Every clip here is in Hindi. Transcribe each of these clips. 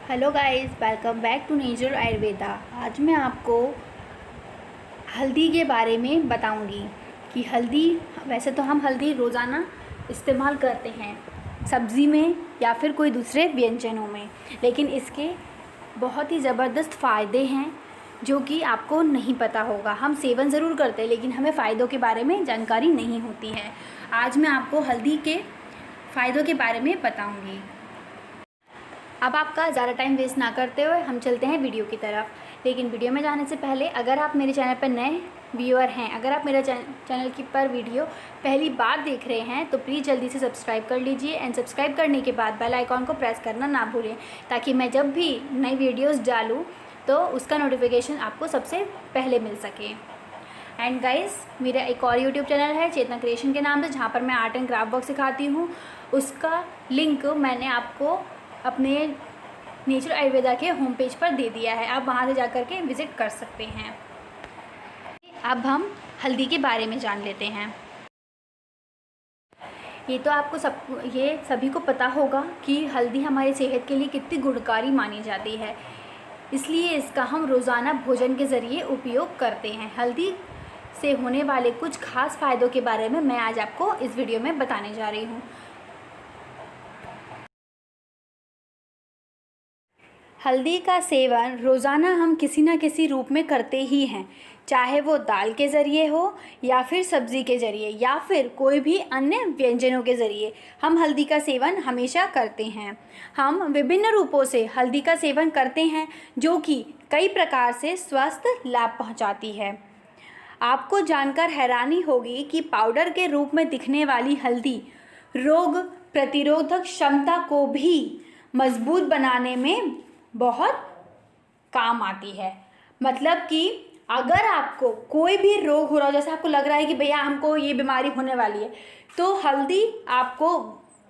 Hello guys, welcome back to nature Ayurveda. आज मैं आपको हल्दी के बारे में बताऊंगी कि हल्दी, वैसे तो हम हल्दी रोज़ाना इस्तेमाल करते हैं सब्ज़ी में या फिर कोई दूसरे व्यंजनों में, लेकिन इसके बहुत ही ज़बरदस्त फ़ायदे हैं जो कि आपको नहीं पता होगा। हम सेवन ज़रूर करते हैं लेकिन हमें फ़ायदों के बारे में जानकारी नहीं होती है। आज मैं आपको हल्दी के फ़ायदों के बारे में बताऊँगी। अब आपका ज़्यादा टाइम वेस्ट ना करते हुए हम चलते हैं वीडियो की तरफ। लेकिन वीडियो में जाने से पहले अगर आप मेरे चैनल पर नए व्यूअर हैं, अगर आप मेरे चैनल की पर वीडियो पहली बार देख रहे हैं तो प्लीज़ जल्दी से सब्सक्राइब कर लीजिए। एंड सब्सक्राइब करने के बाद बेल आइकॉन को प्रेस करना ना भूलें, ताकि मैं जब भी नई वीडियोज़ डालूँ तो उसका नोटिफिकेशन आपको सबसे पहले मिल सके। एंड गाइस, मेरा एक और यूट्यूब चैनल है चेतना क्रिएशन के नाम से, जहाँ पर मैं आर्ट एंड क्राफ्ट वर्क सिखाती हूँ। उसका लिंक मैंने आपको अपने नेचर आयुर्वेदा के होम पेज पर दे दिया है, आप वहाँ से जा कर के विज़िट कर सकते हैं। अब हम हल्दी के बारे में जान लेते हैं। ये तो आपको ये सभी को पता होगा कि हल्दी हमारी सेहत के लिए कितनी गुणकारी मानी जाती है, इसलिए इसका हम रोज़ाना भोजन के ज़रिए उपयोग करते हैं। हल्दी से होने वाले कुछ खास फ़ायदों के बारे में मैं आज आपको इस वीडियो में बताने जा रही हूँ। हल्दी का सेवन रोज़ाना हम किसी न किसी रूप में करते ही हैं, चाहे वो दाल के ज़रिए हो या फिर सब्ज़ी के ज़रिए या फिर कोई भी अन्य व्यंजनों के ज़रिए हम हल्दी का सेवन हमेशा करते हैं। हम विभिन्न रूपों से हल्दी का सेवन करते हैं जो कि कई प्रकार से स्वास्थ्य लाभ पहुंचाती है। आपको जानकर हैरानी होगी कि पाउडर के रूप में दिखने वाली हल्दी रोग प्रतिरोधक क्षमता को भी मजबूत बनाने में बहुत काम आती है। मतलब कि अगर आपको कोई भी रोग हो रहा हो, जैसे आपको लग रहा है कि भैया हमको ये बीमारी होने वाली है, तो हल्दी आपको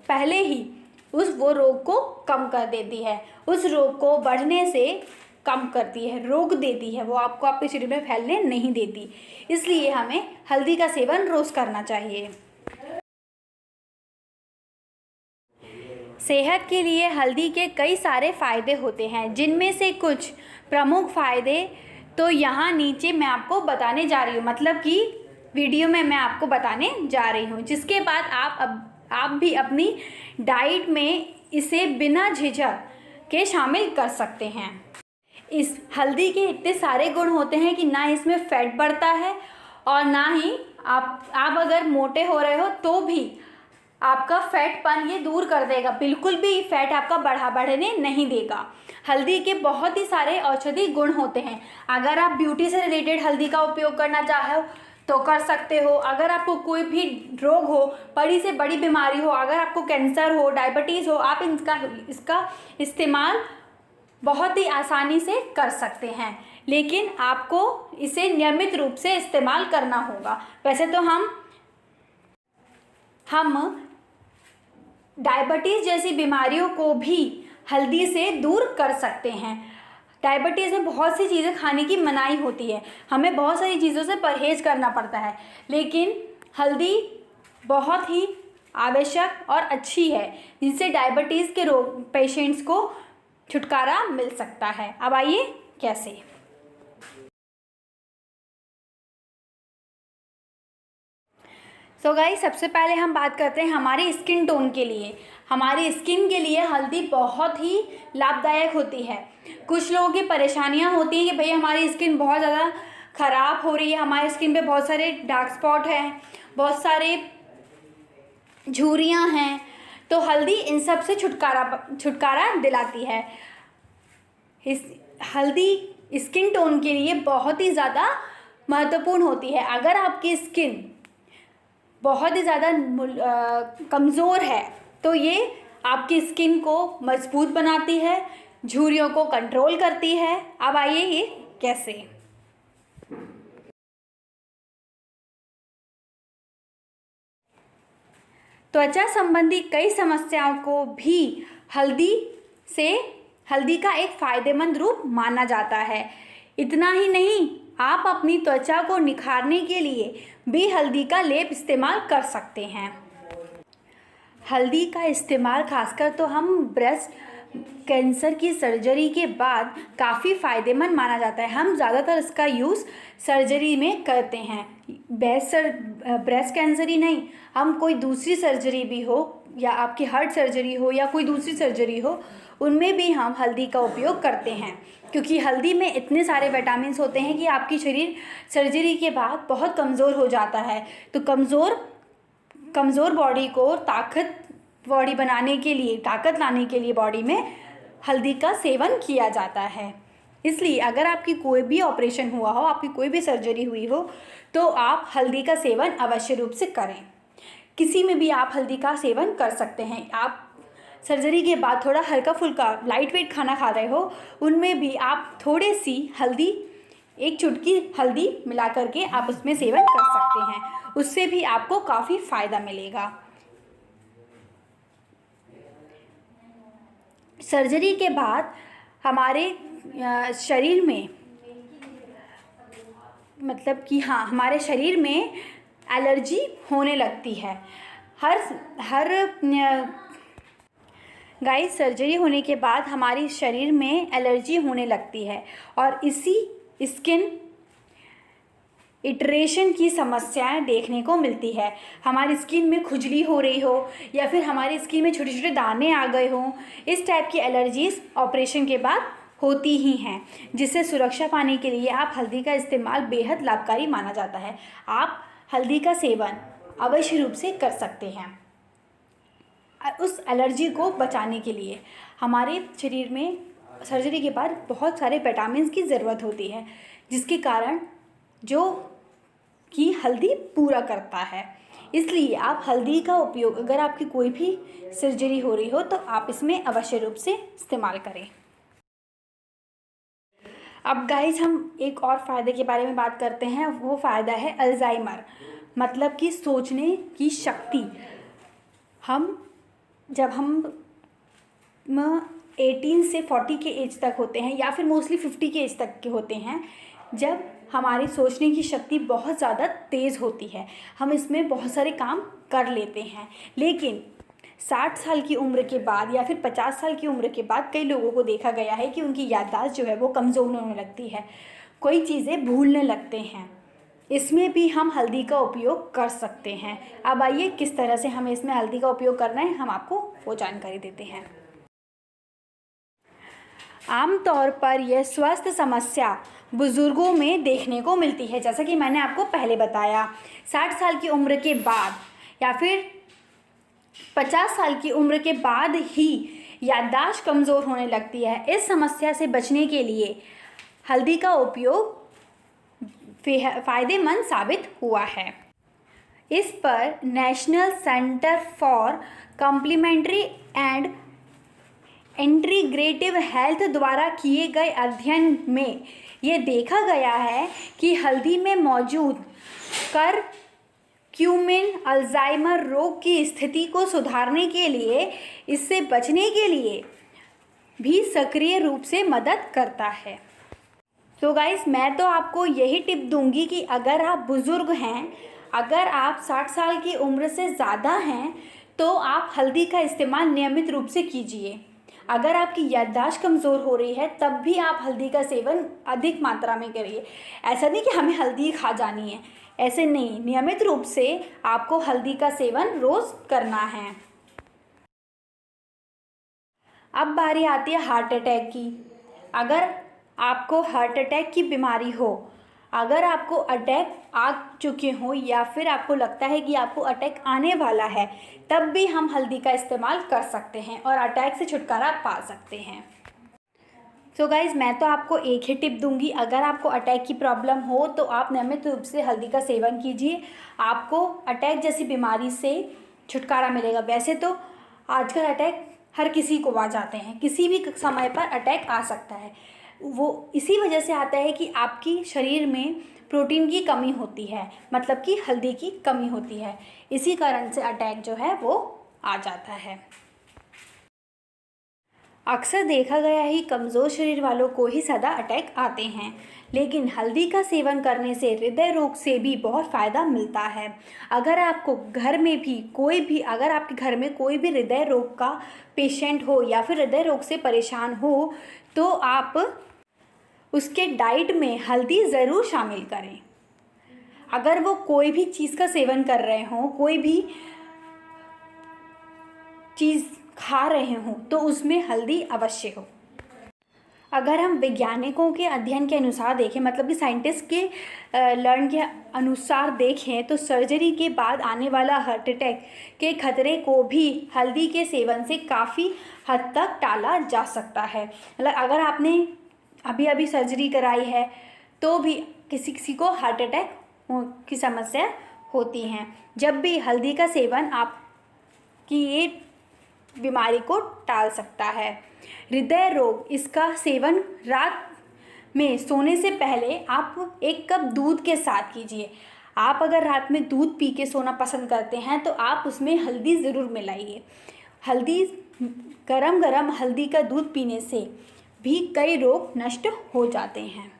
पहले ही वो रोग को कम कर देती है, उस रोग को बढ़ने से कम करती है, रोक देती है, वो आपको आपके शरीर में फैलने नहीं देती। इसलिए हमें हल्दी का सेवन रोज़ करना चाहिए। सेहत के लिए हल्दी के कई सारे फ़ायदे होते हैं, जिनमें से कुछ प्रमुख फ़ायदे तो यहाँ नीचे मैं आपको बताने जा रही हूँ, मतलब कि वीडियो में मैं आपको बताने जा रही हूँ, जिसके बाद आप भी अपनी डाइट में इसे बिना झिझक के शामिल कर सकते हैं। इस हल्दी के इतने सारे गुण होते हैं कि ना इसमें फैट बढ़ता है और ना ही आप अगर मोटे हो रहे हो तो भी आपका फैटपन ये दूर कर देगा, बिल्कुल भी फैट आपका बढ़ने नहीं देगा। हल्दी के बहुत ही सारे औषधि गुण होते हैं। अगर आप ब्यूटी से रिलेटेड हल्दी का उपयोग करना चाहो तो कर सकते हो। अगर आपको कोई भी रोग हो, बड़ी से बड़ी बीमारी हो, अगर आपको कैंसर हो, डायबिटीज़ हो, आप इसका इस्तेमाल बहुत ही आसानी से कर सकते हैं, लेकिन आपको इसे नियमित रूप से इस्तेमाल करना होगा। वैसे तो हम डायबिटीज़ जैसी बीमारियों को भी हल्दी से दूर कर सकते हैं। डायबिटीज़ में बहुत सी चीज़ें खाने की मनाही होती है, हमें बहुत सारी चीज़ों से परहेज़ करना पड़ता है, लेकिन हल्दी बहुत ही आवश्यक और अच्छी है, जिससे डायबिटीज़ के रोग पेशेंट्स को छुटकारा मिल सकता है। अब आइए कैसे। सो गाइस, सबसे पहले हम बात करते हैं हमारी स्किन टोन के लिए। हमारी स्किन के लिए हल्दी बहुत ही लाभदायक होती है। कुछ लोगों की परेशानियां होती हैं कि भई हमारी स्किन बहुत ज़्यादा ख़राब हो रही है, हमारी स्किन पे बहुत सारे डार्क स्पॉट हैं, बहुत सारे झुर्रियाँ हैं, तो हल्दी इन सब से छुटकारा दिलाती है। हल्दी स्किन टोन के लिए बहुत ही ज़्यादा महत्वपूर्ण होती है। अगर आपकी स्किन बहुत ही ज़्यादा कमज़ोर है तो ये आपकी स्किन को मजबूत बनाती है, झुर्रियों को कंट्रोल करती है। अब आइए ये कैसे। त्वचा संबंधी कई समस्याओं को भी हल्दी का एक फ़ायदेमंद रूप माना जाता है। इतना ही नहीं, आप अपनी त्वचा को निखारने के लिए भी हल्दी का लेप इस्तेमाल कर सकते हैं। हल्दी का इस्तेमाल खासकर तो हम कैंसर की सर्जरी के बाद काफ़ी फ़ायदेमंद माना जाता है। हम ज़्यादातर इसका यूज़ सर्जरी में करते हैं। ब्रेस्ट कैंसर ही नहीं, हम कोई दूसरी सर्जरी भी हो या आपकी हार्ट सर्जरी हो या कोई दूसरी सर्जरी हो, उनमें भी हम हल्दी का उपयोग करते हैं, क्योंकि हल्दी में इतने सारे विटामिन्स होते हैं कि आपकी शरीर सर्जरी के बाद बहुत कमज़ोर हो जाता है। तो कमज़ोर बॉडी को बॉडी बनाने के लिए, ताकत लाने के लिए बॉडी में हल्दी का सेवन किया जाता है। इसलिए अगर आपकी कोई भी ऑपरेशन हुआ हो, आपकी कोई भी सर्जरी हुई हो, तो आप हल्दी का सेवन अवश्य रूप से करें। किसी में भी आप हल्दी का सेवन कर सकते हैं। आप सर्जरी के बाद थोड़ा हल्का फुल्का लाइट वेट खाना खा रहे हो, उनमें भी आप थोड़ी सी हल्दी, एक चुटकी हल्दी मिला करके आप उसमें सेवन कर सकते हैं। उससे भी आपको काफ़ी फ़ायदा मिलेगा। सर्जरी के बाद हमारे शरीर में, मतलब कि हाँ, हमारे शरीर में एलर्जी होने लगती है। हर गाइस, सर्जरी होने के बाद हमारे शरीर में एलर्जी होने लगती है और इसी स्किन इटरेशन की समस्याएं देखने को मिलती है। हमारी स्किन में खुजली हो रही हो या फिर हमारी स्किन में छोटे छोटे दाने आ गए हों, इस टाइप की एलर्जीज ऑपरेशन के बाद होती ही हैं, जिससे सुरक्षा पाने के लिए आप हल्दी का इस्तेमाल बेहद लाभकारी माना जाता है। आप हल्दी का सेवन अवश्य रूप से कर सकते हैं। उस एलर्जी को बचाने के लिए हमारे शरीर में सर्जरी के बाद बहुत सारे विटामिन की ज़रूरत होती है, जिसके कारण जो कि हल्दी पूरा करता है। इसलिए आप हल्दी का उपयोग, अगर आपकी कोई भी सर्जरी हो रही हो, तो आप इसमें अवश्य रूप से इस्तेमाल करें। अब गाइस, हम एक और फ़ायदे के बारे में बात करते हैं। वो फ़ायदा है अल्जाइमर, मतलब कि सोचने की शक्ति। जब हम 18 से 40 के एज तक होते हैं या फिर मोस्टली 50 के एज तक के होते हैं, जब हमारी सोचने की शक्ति बहुत ज़्यादा तेज़ होती है, हम इसमें बहुत सारे काम कर लेते हैं। लेकिन 60 साल की उम्र के बाद या फिर 50 साल की उम्र के बाद कई लोगों को देखा गया है कि उनकी याददाश्त जो है वो कमज़ोर होने लगती है, कोई चीज़ें भूलने लगते हैं। इसमें भी हम हल्दी का उपयोग कर सकते हैं। अब आइए किस तरह से हमें इसमें हल्दी का उपयोग करना है, हम आपको वो जानकारी देते हैं। आमतौर पर यह स्वास्थ्य समस्या बुज़ुर्गों में देखने को मिलती है, जैसा कि मैंने आपको पहले बताया। 60 साल की उम्र के बाद या फिर 50 साल की उम्र के बाद ही याददाश्त कमज़ोर होने लगती है। इस समस्या से बचने के लिए हल्दी का उपयोग फ़ायदेमंद साबित हुआ है। इस पर National Centre for Complementary and Integrative Health द्वारा किए गए अध्ययन में ये देखा गया है कि हल्दी में मौजूद करक्यूमिन अल्जाइमर रोग की स्थिति को सुधारने के लिए, इससे बचने के लिए भी सक्रिय रूप से मदद करता है। तो गाइस, मैं तो आपको यही टिप दूंगी कि अगर आप बुज़ुर्ग हैं, अगर आप 60 साल की उम्र से ज़्यादा हैं, तो आप हल्दी का इस्तेमाल नियमित रूप से कीजिए। अगर आपकी याददाश्त कमज़ोर हो रही है, तब भी आप हल्दी का सेवन अधिक मात्रा में करिए। ऐसा नहीं कि हमें हल्दी खा जानी है, ऐसे नहीं, नियमित रूप से आपको हल्दी का सेवन रोज़ करना है। अब बारी आती है हार्ट अटैक की। अगर आपको हार्ट अटैक की बीमारी हो, अगर आपको अटैक आ चुके हो या फिर आपको लगता है कि आपको अटैक आने वाला है, तब भी हम हल्दी का इस्तेमाल कर सकते हैं और अटैक से छुटकारा पा सकते हैं। तो गाइज़, मैं तो आपको एक ही टिप दूंगी, अगर आपको अटैक की प्रॉब्लम हो तो आप नियमित रूप से हल्दी का सेवन कीजिए। आपको अटैक जैसी बीमारी से छुटकारा मिलेगा। वैसे तो आजकल अटैक हर किसी को आ जाते हैं, किसी भी समय पर अटैक आ सकता है। वो इसी वजह से आता है कि आपकी शरीर में प्रोटीन की कमी होती है, मतलब कि हल्दी की कमी होती है। इसी कारण से अटैक जो है वो आ जाता है। अक्सर देखा गया है कमज़ोर शरीर वालों को ही ज़्यादा अटैक आते हैं, लेकिन हल्दी का सेवन करने से हृदय रोग से भी बहुत फ़ायदा मिलता है। अगर आपको घर में भी अगर आपके घर में कोई भी हृदय रोग का पेशेंट हो या फिर हृदय रोग से परेशान हो, तो आप उसके डाइट में हल्दी ज़रूर शामिल करें। अगर वो कोई भी चीज़ का सेवन कर रहे हों, कोई भी चीज़ खा रहे हों, तो उसमें हल्दी अवश्य हो। अगर हम वैज्ञानिकों के अध्ययन के अनुसार देखें, मतलब कि साइंटिस्ट के लर्न के अनुसार देखें, तो सर्जरी के बाद आने वाला हार्ट अटैक के खतरे को भी हल्दी के सेवन से काफ़ी हद तक टाला जा सकता है। मतलब अगर आपने अभी सर्जरी कराई है तो भी किसी को हार्ट अटैक की समस्या होती हैं। जब भी हल्दी का सेवन आपकी ये बीमारी को टाल सकता है। हृदय रोग, इसका सेवन रात में सोने से पहले आप 1 कप दूध के साथ कीजिए। आप अगर रात में दूध पी के सोना पसंद करते हैं तो आप उसमें हल्दी ज़रूर मिलाइए। गरम हल्दी का दूध पीने से भी कई रोग नष्ट हो जाते हैं।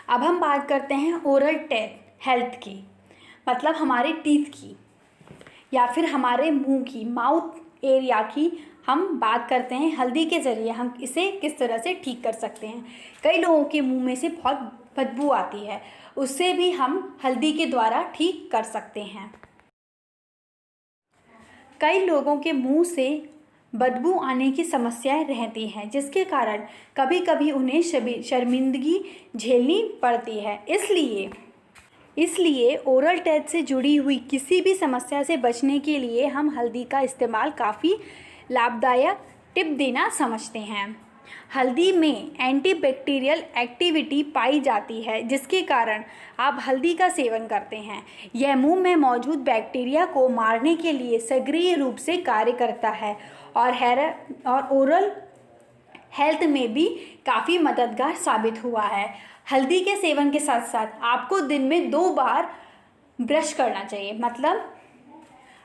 अब हम बात करते हैं ओरल हेल्थ की, मतलब हमारे टीथ की या फिर हमारे मुंह की, माउथ एरिया की हम बात करते हैं। हल्दी के ज़रिए हम इसे किस तरह से ठीक कर सकते हैं। कई लोगों के मुंह में से बहुत बदबू आती है, उससे भी हम हल्दी के द्वारा ठीक कर सकते हैं। कई लोगों के मुंह से बदबू आने की समस्याएं रहती हैं, जिसके कारण कभी कभी उन्हें शर्मिंदगी झेलनी पड़ती है। इसलिए ओरल टेथ से जुड़ी हुई किसी भी समस्या से बचने के लिए हम हल्दी का इस्तेमाल काफ़ी लाभदायक टिप देना समझते हैं। हल्दी में एंटीबैक्टीरियल एक्टिविटी पाई जाती है, जिसके कारण आप हल्दी का सेवन करते हैं। यह मुंह में मौजूद बैक्टीरिया को मारने के लिए सक्रिय रूप से कार्य करता है और ओरल हेल्थ में भी काफ़ी मददगार साबित हुआ है। हल्दी के सेवन के साथ साथ आपको दिन में 2 बार ब्रश करना चाहिए, मतलब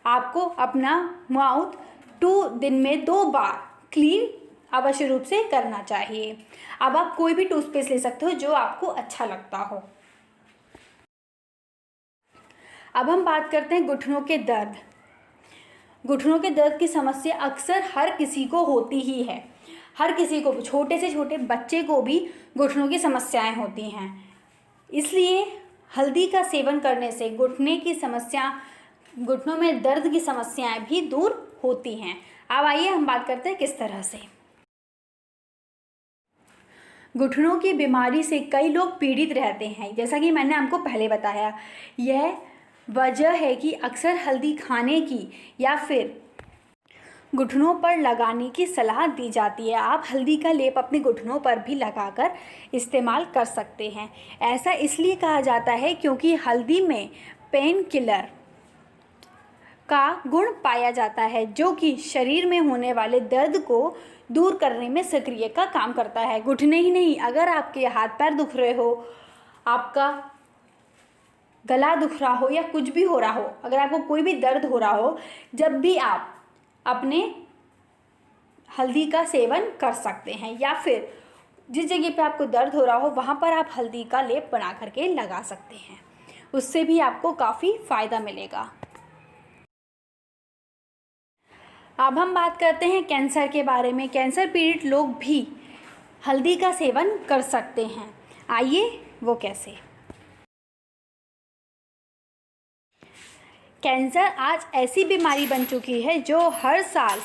आपको अपना माउथ दिन में 2 बार क्लीन अवश्य रूप से करना चाहिए। अब आप कोई भी टूथपेस्ट ले सकते हो जो आपको अच्छा लगता हो। अब हम बात करते हैं घुटनों के दर्द। घुटनों के दर्द की समस्या अक्सर हर किसी को होती ही है। हर किसी को, छोटे से छोटे बच्चे को भी घुटनों की समस्याएं होती हैं। इसलिए हल्दी का सेवन करने से घुटनों में दर्द की समस्याएं भी दूर होती हैं। अब आइए हम बात करते हैं किस तरह से। घुटनों की बीमारी से कई लोग पीड़ित रहते हैं, जैसा कि मैंने आपको पहले बताया। यह वजह है कि अक्सर हल्दी खाने की या फिर घुटनों पर लगाने की सलाह दी जाती है। आप हल्दी का लेप अपने घुटनों पर भी लगाकर इस्तेमाल कर सकते हैं। ऐसा इसलिए कहा जाता है क्योंकि हल्दी में पेन किलर का गुण पाया जाता है, जो कि शरीर में होने वाले दर्द को दूर करने में सक्रिय का काम करता है। घुटने ही नहीं, अगर आपके हाथ पैर दुख रहे हो, आपका गला दुख रहा हो या कुछ भी हो रहा हो, अगर आपको कोई भी दर्द हो रहा हो, जब भी आप अपने हल्दी का सेवन कर सकते हैं, या फिर जिस जगह पे आपको दर्द हो रहा हो वहाँ पर आप हल्दी का लेप बना करके लगा सकते हैं। उससे भी आपको काफ़ी फ़ायदा मिलेगा। अब हम बात करते हैं कैंसर के बारे में। कैंसर पीड़ित लोग भी हल्दी का सेवन कर सकते हैं। आइए वो कैसे। कैंसर आज ऐसी बीमारी बन चुकी है जो हर साल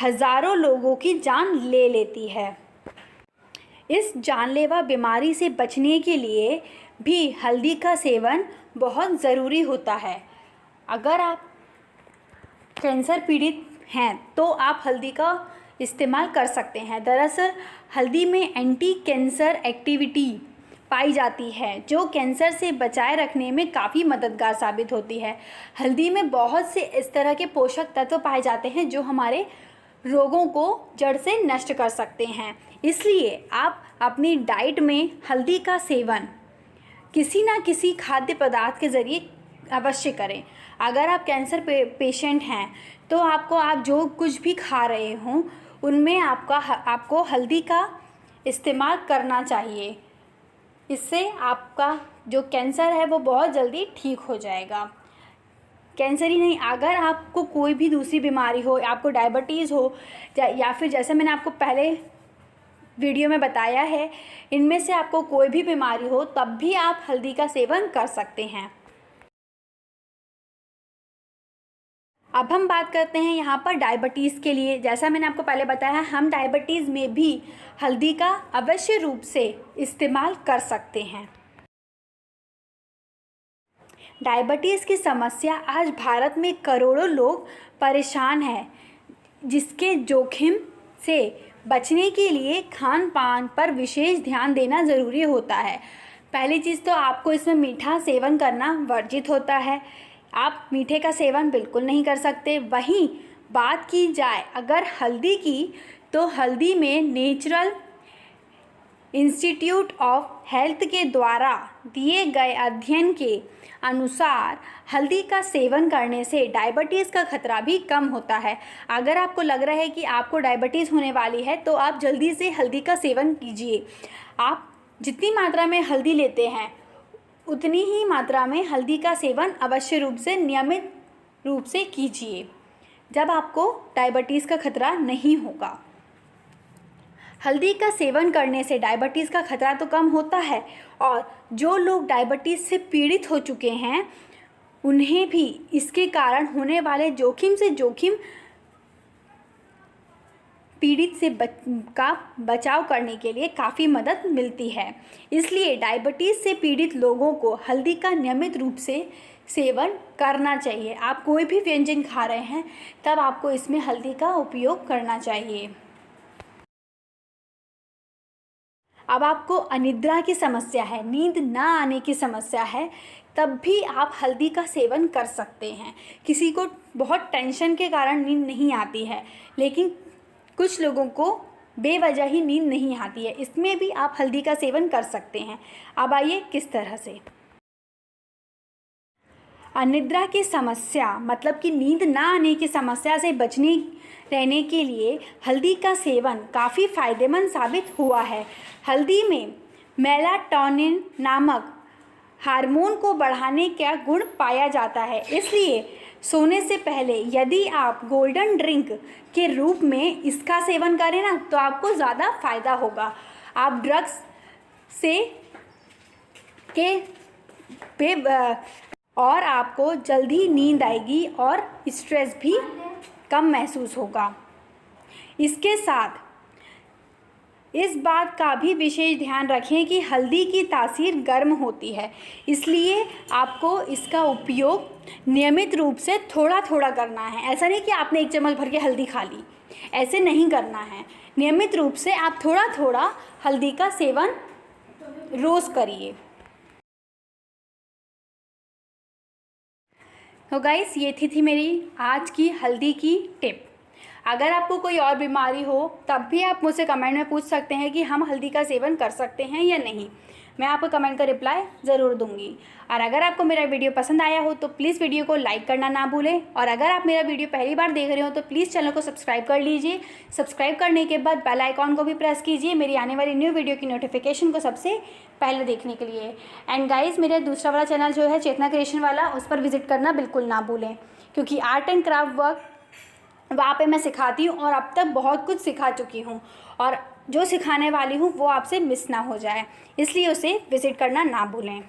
हज़ारों लोगों की जान ले लेती है। इस जानलेवा बीमारी से बचने के लिए भी हल्दी का सेवन बहुत ज़रूरी होता है। अगर आप कैंसर पीड़ित हैं तो आप हल्दी का इस्तेमाल कर सकते हैं। दरअसल हल्दी में एंटी कैंसर एक्टिविटी पाई जाती है, जो कैंसर से बचाए रखने में काफ़ी मददगार साबित होती है। हल्दी में बहुत से इस तरह के पोषक तत्व पाए जाते हैं जो हमारे रोगों को जड़ से नष्ट कर सकते हैं। इसलिए आप अपनी डाइट में हल्दी का सेवन किसी न किसी खाद्य पदार्थ के ज़रिए अवश्य करें। अगर आप कैंसर पेशेंट हैं तो आप जो कुछ भी खा रहे हों उनमें आपको हल्दी का इस्तेमाल करना चाहिए। इससे आपका जो कैंसर है वो बहुत जल्दी ठीक हो जाएगा। कैंसर ही नहीं, अगर आपको कोई भी दूसरी बीमारी हो, आपको डायबिटीज़ हो या फिर जैसे मैंने आपको पहले वीडियो में बताया है, इनमें से आपको कोई भी बीमारी हो तब भी आप हल्दी का सेवन कर सकते हैं। अब हम बात करते हैं यहाँ पर डायबिटीज़ के लिए। जैसा मैंने आपको पहले बताया, हम डायबिटीज़ में भी हल्दी का अवश्य रूप से इस्तेमाल कर सकते हैं। डायबिटीज़ की समस्या आज भारत में करोड़ों लोग परेशान हैं, जिसके जोखिम से बचने के लिए खान पान पर विशेष ध्यान देना ज़रूरी होता है। पहली चीज़ तो आपको इसमें मीठा सेवन करना वर्जित होता है। आप मीठे का सेवन बिल्कुल नहीं कर सकते। वहीं बात की जाए अगर हल्दी की, तो हल्दी में नेचुरल इंस्टीट्यूट ऑफ हेल्थ के द्वारा दिए गए अध्ययन के अनुसार हल्दी का सेवन करने से डायबिटीज़ का खतरा भी कम होता है। अगर आपको लग रहा है कि आपको डायबिटीज़ होने वाली है तो आप जल्दी से हल्दी का सेवन कीजिए। आप जितनी मात्रा में हल्दी लेते हैं उतनी ही मात्रा में हल्दी का सेवन अवश्य रूप से नियमित रूप से कीजिए, जब आपको डायबिटीज़ का खतरा नहीं होगा। हल्दी का सेवन करने से डायबिटीज़ का खतरा तो कम होता है, और जो लोग डायबिटीज़ से पीड़ित हो चुके हैं उन्हें भी इसके कारण होने वाले जोखिम से पीड़ित से बचाव करने के लिए काफ़ी मदद मिलती है। इसलिए डायबिटीज़ से पीड़ित लोगों को हल्दी का नियमित रूप से सेवन करना चाहिए। आप कोई भी व्यंजन खा रहे हैं तब आपको इसमें हल्दी का उपयोग करना चाहिए। अब आपको अनिद्रा की समस्या है, नींद ना आने की समस्या है, तब भी आप हल्दी का सेवन कर सकते हैं। किसी को बहुत टेंशन के कारण नींद नहीं आती है, लेकिन कुछ लोगों को बेवजह ही नींद नहीं आती है, इसमें भी आप हल्दी का सेवन कर सकते हैं। अब आइए किस तरह से। अनिद्रा की समस्या मतलब कि नींद ना आने की समस्या से बचने रहने के लिए हल्दी का सेवन काफ़ी फ़ायदेमंद साबित हुआ है। हल्दी में मेलाटोनिन नामक हार्मोन को बढ़ाने का गुण पाया जाता है। इसलिए सोने से पहले यदि आप गोल्डन ड्रिंक के रूप में इसका सेवन करें ना तो आपको ज़्यादा फ़ायदा होगा। आप ड्रग्स से और आपको जल्दी नींद आएगी और स्ट्रेस भी कम महसूस होगा। इसके साथ इस बात का भी विशेष ध्यान रखें कि हल्दी की तासीर गर्म होती है, इसलिए आपको इसका उपयोग नियमित रूप से थोड़ा थोड़ा करना है। ऐसा नहीं कि आपने 1 चम्मच भर के हल्दी खा ली, ऐसे नहीं करना है। नियमित रूप से आप थोड़ा थोड़ा हल्दी का सेवन रोज़ करिए। तो गाइस, ये थी मेरी आज की हल्दी की टिप। अगर आपको कोई और बीमारी हो तब भी आप मुझसे कमेंट में पूछ सकते हैं कि हम हल्दी का सेवन कर सकते हैं या नहीं। मैं आपको कमेंट का रिप्लाई ज़रूर दूंगी। और अगर आपको मेरा वीडियो पसंद आया हो तो प्लीज़ वीडियो को लाइक करना ना भूलें। और अगर आप मेरा वीडियो पहली बार देख रहे हो तो प्लीज़ चैनल को सब्सक्राइब कर लीजिए। सब्सक्राइब करने के बाद बेल आइकॉन को भी प्रेस कीजिए मेरी आने वाली न्यू वीडियो की नोटिफिकेशन को सबसे पहले देखने के लिए। एंड गाइज, मेरा दूसरा वाला चैनल जो है चेतना क्रिएशन वाला, उस पर विजिट करना बिल्कुल ना भूलें, क्योंकि आर्ट एंड क्राफ्ट वर्क वहाँ पे मैं सिखाती हूँ और अब तक बहुत कुछ सिखा चुकी हूँ, और जो सिखाने वाली हूँ वो आपसे मिस ना हो जाए, इसलिए उसे विज़िट करना ना भूलें।